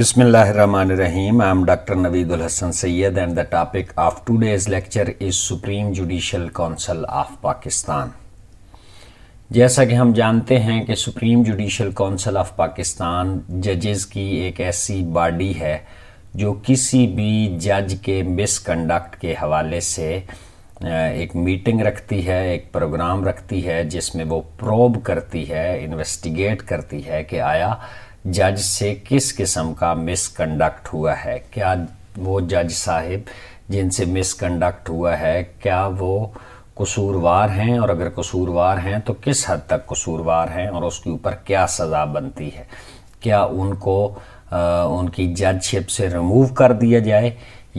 Bismillahirrahmanirrahim. I am Dr. Naveedul Hassan Sayyed and the topic of today's lecture is Supreme Judicial Council of Pakistan. جیسا کہ ہم جانتے ہیں کہ supreme judicial council of Pakistan ججز کی ایک ایسی باڈی ہے جو کسی بھی جج کے مس کنڈکٹ کے حوالے سے ایک میٹنگ رکھتی ہے، ایک پروگرام رکھتی ہے جس میں وہ پروب کرتی ہے، انویسٹیگیٹ کرتی ہے کہ آیا جج سے کس قسم کا مس کنڈکٹ ہوا ہے، کیا وہ جج صاحب جن سے مس کنڈکٹ ہوا ہے کیا وہ قصوروار ہیں، اور اگر قصوروار ہیں تو کس حد تک قصوروار ہیں اور اس کے اوپر کیا سزا بنتی ہے، کیا ان کو ان کی جج شپ سے ریموو کر دیا جائے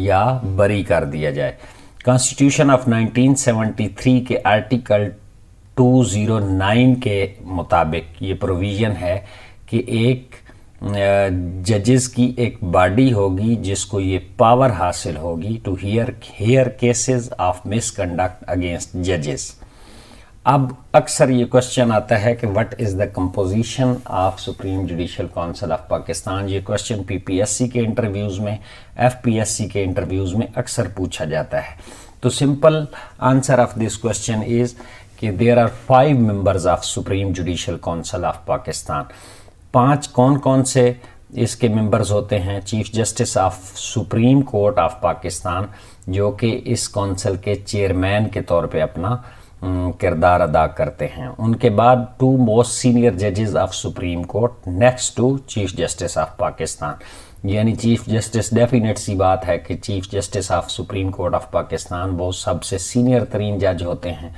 یا بری کر دیا جائے۔ کانسٹیٹیوشن آف 1973 کے آرٹیکل 209 کے مطابق یہ پروویژن ہے کہ ایک ججز کی ایک باڈی ہوگی جس کو یہ پاور حاصل ہوگی to hear cases of misconduct against ججز۔ اب اکثر یہ کوشچن آتا ہے کہ what is the composition of supreme judicial council of Pakistan. یہ کوشچن پی پی ایس سی کے انٹرویوز میں، ایف پی ایس سی کے انٹرویوز میں اکثر پوچھا جاتا ہے۔ تو simple answer of this question is کہ there are 5 members of supreme judicial council of Pakistan. 5 کون سے اس کے ممبرز ہوتے ہیں؟ Chief justice of supreme court of Pakistan جو کہ اس کونسل کے چیئرمین کے طور پہ اپنا کردار ادا کرتے ہیں۔ ان کے بعد 2 موسٹ سینئر ججز of supreme court next to chief justice of Pakistan, یعنی چیف جسٹس ڈیفینیٹ سی بات ہے کہ chief justice of supreme court of Pakistan وہ سب سے سینئر ترین جج ہوتے ہیں،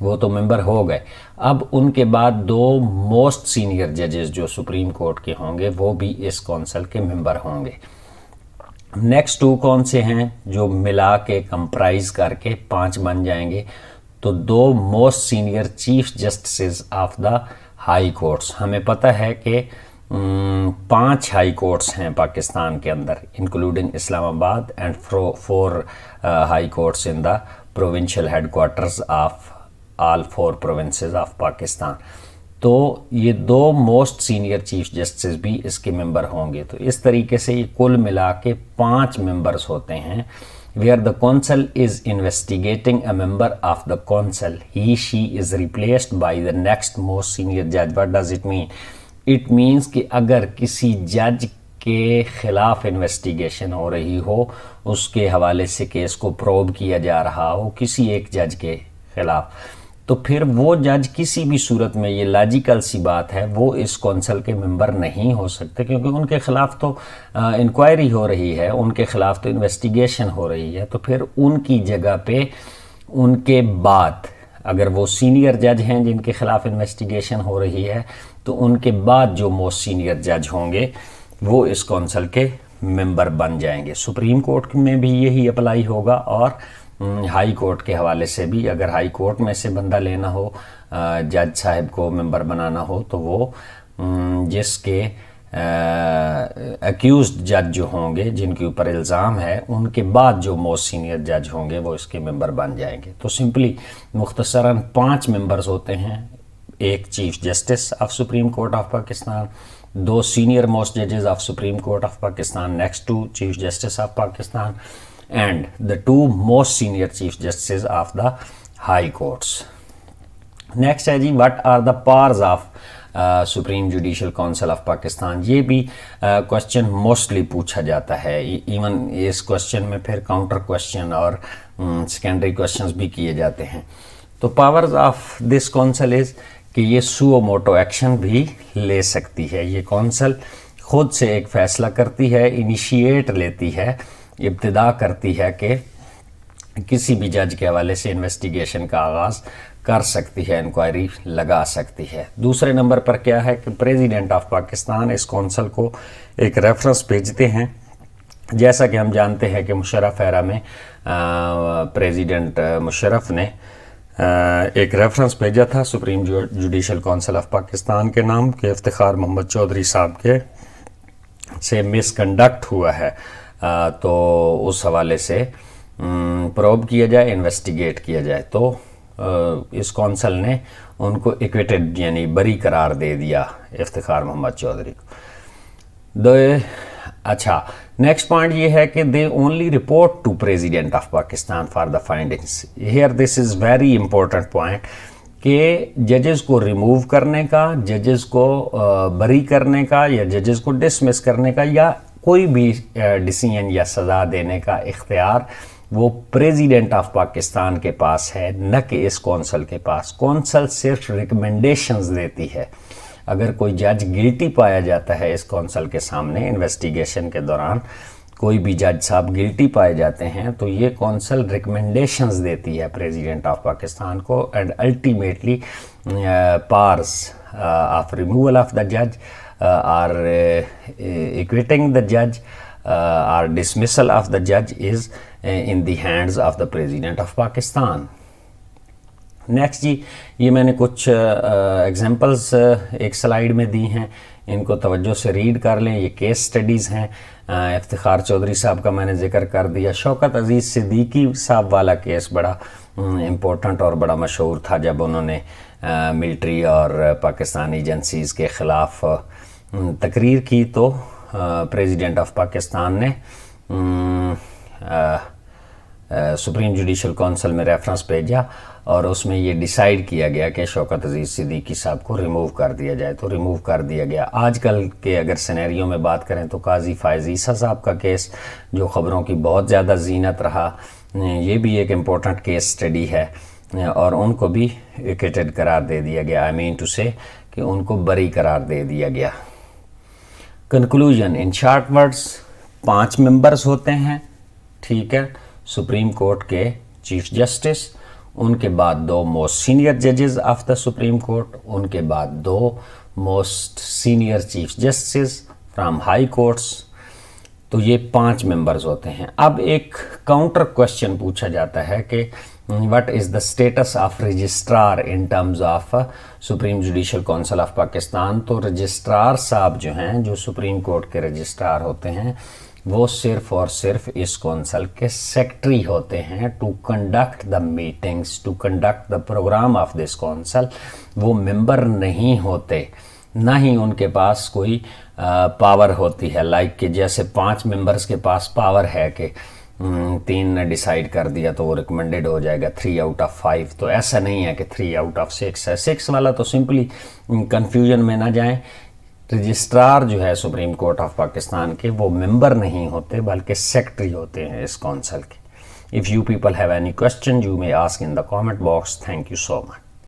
وہ تو ممبر ہو گئے۔ اب ان کے بعد 2 موسٹ سینئر ججز جو سپریم کورٹ کے ہوں گے وہ بھی اس کونسل کے ممبر ہوں گے۔ نیکسٹ 2 کون سے ہیں جو ملا کے کمپرائز کر کے 5 بن جائیں گے؟ تو 2 most senior chief justices of the high courts. ہمیں پتہ ہے کہ 5 ہائی کورٹس ہیں پاکستان کے اندر including Islamabad and 4 high courts in the provincial headquarters of all 4 provinces of Pakistan. تو یہ 2 موسٹ سینئر چیف جسٹس بھی اس کے ممبر ہوں گے۔ تو اس طریقے سے یہ کل ملا کے 5 ممبرز ہوتے ہیں۔ where the council is investigating a member of the council, she is replaced by the next most senior judge. What does it mean? It means کہ اگر کسی جج کے خلاف انویسٹیگیشن ہو رہی ہو، اس کے حوالے سے کیس کو پروب کیا جا رہا ہو کسی ایک جج کے خلاف، تو پھر وہ جج کسی بھی صورت میں، یہ لاجیکل سی بات ہے، وہ اس کونسل کے ممبر نہیں ہو سکتے کیونکہ ان کے خلاف تو انکوائری ہو رہی ہے، ان کے خلاف تو انویسٹیگیشن ہو رہی ہے۔ تو پھر ان کی جگہ پہ ان کے بعد اگر وہ سینئر جج ہیں جن کے خلاف انویسٹیگیشن ہو رہی ہے تو ان کے بعد جو موسٹ سینئر جج ہوں گے وہ اس کونسل کے ممبر بن جائیں گے۔ سپریم کورٹ میں بھی یہی اپلائی ہوگا اور ہائی کورٹ کے حوالے سے بھی، اگر ہائی کورٹ میں سے بندہ لینا ہو، جج صاحب کو ممبر بنانا ہو تو وہ جس کے ایکیوزڈ جج جو ہوں گے جن کے اوپر الزام ہے ان کے بعد جو موسٹ سینئر جج ہوں گے وہ اس کے ممبر بن جائیں گے۔ تو سمپلی مختصراً 5 ممبرز ہوتے ہیں، ایک chief justice of supreme court of Pakistan, 2 senior most ججز of supreme court of Pakistan next to chief justice of Pakistan and the 2 most senior chief justices of the high courts. Next ہے جی what are the powers of Supreme Judicial Council of Pakistan۔ یہ بھی question mostly پوچھا جاتا ہے، even اس question میں پھر counter question اور secondary questions بھی کیے جاتے ہیں۔ تو powers of this council is کہ یہ suo motu action بھی لے سکتی ہے، یہ کونسل خود سے ایک فیصلہ کرتی ہے، انیشیٹ لیتی ہے، ابتدا کرتی ہے کہ کسی بھی جج کے حوالے سے انویسٹیگیشن کا آغاز کر سکتی ہے، انکوائری لگا سکتی ہے۔ دوسرے نمبر پر کیا ہے کہ پریزیڈنٹ آف پاکستان اس کونسل کو ایک ریفرنس بھیجتے ہیں، جیسا کہ ہم جانتے ہیں کہ مشرف ایرا میں پریزیڈنٹ مشرف نے ایک ریفرنس بھیجا تھا supreme judicial council of Pakistan کے نام کہ افتخار محمد چودھری صاحب کے سے مس کنڈکٹ ہوا ہے، تو اس حوالے سے پروب کیا جائے، انویسٹیگیٹ کیا جائے۔ تو اس کونسل نے ان کو ایکویٹڈ یعنی بری قرار دے دیا افتخار محمد چودھری کو۔ اچھا نیکسٹ پوائنٹ یہ ہے کہ they only report to president of Pakistan for the findings. Here this is very important point کہ ججز کو ریموو کرنے کا، ججز کو بری کرنے کا یا ججز کو ڈسمس کرنے کا یا کوئی بھی ڈیسیژن یا سزا دینے کا اختیار وہ پریزیڈنٹ آف پاکستان کے پاس ہے، نہ کہ اس کونسل کے پاس. کونسل صرف ریکمنڈیشنز دیتی ہے. اگر کوئی جج گلٹی پایا جاتا ہے اس کونسل کے سامنے انویسٹیگیشن کے دوران، کوئی بھی جج صاحب گلٹی پائے جاتے ہیں تو یہ کونسل ریکمنڈیشنز دیتی ہے پریزیڈنٹ آف پاکستان کو، and ultimately powers of removal of the جج اور ایکویٹنگ دا جج اور ڈسمسل آف دا جج is in the hands of the president of Pakistan. Next جی، یہ میں نے کچھ ایگزامپلز ایک سلائیڈ میں دی ہیں، ان کو توجہ سے ریڈ کر لیں. یہ کیس سٹڈیز ہیں. افتخار چودھری صاحب کا میں نے ذکر کر دیا. شوکت عزیز صدیقی صاحب والا کیس بڑا امپورٹنٹ اور بڑا مشہور تھا جب انہوں نے ملٹری اور پاکستانی ایجنسیز کے خلاف تقریر کی تو پریزیڈنٹ آف پاکستان نے سپریم جوڈیشل کونسل میں ریفرنس بھیجا اور اس میں یہ ڈیسائیڈ کیا گیا کہ شوکت عزیز صدیقی صاحب کو ریموو کر دیا جائے، تو ریموو کر دیا گیا. آج کل کے اگر سینیریو میں بات کریں تو قاضی فائز عیسیٰ صاحب کا کیس جو خبروں کی بہت زیادہ زینت رہا، یہ بھی ایک امپورٹنٹ کیس سٹڈی ہے اور ان کو بھی ایکٹڈ قرار دے دیا گیا. آئی مین ٹو سے کہ ان کو بری قرار دے دیا گیا. Conclusion in short words, 5 members ہوتے ہیں، ٹھیک ہے، سپریم کورٹ کے چیف جسٹس، ان کے بعد 2 موسٹ سینئر ججز آف دا سپریم کورٹ، ان کے بعد 2 most senior chief justice from high courts. تو یہ 5 ممبرز ہوتے ہیں. اب ایک کاؤنٹر کوشچن پوچھا جاتا ہے کہ what is the status of registrar in terms of supreme judicial council of Pakistan. تو رجسٹرار صاحب جو ہیں، جو سپریم کورٹ کے رجسٹرار ہوتے ہیں، وہ صرف اور صرف اس کونسل کے سیکٹری ہوتے ہیں. To conduct the meetings, to conduct the program of this council. وہ ممبر نہیں ہوتے، نہ ہی ان کے پاس کوئی پاور ہوتی ہے، لائک کہ جیسے 5 ممبرز کے پاس پاور ہے کہ 3 نے ڈیسائیڈ کر دیا تو وہ ریکمنڈڈ ہو جائے گا 3 آؤٹ آف 5. تو ایسا نہیں ہے کہ 3 آؤٹ آف 6 ہے. 6 والا تو سمپلی کنفیوژن میں نہ جائیں. رجسٹرار جو ہے سپریم کورٹ آف پاکستان کے، وہ ممبر نہیں ہوتے بلکہ سیکٹری ہوتے ہیں اس کونسل کے. If you people have any question, you may ask in the comment box. Thank you so much.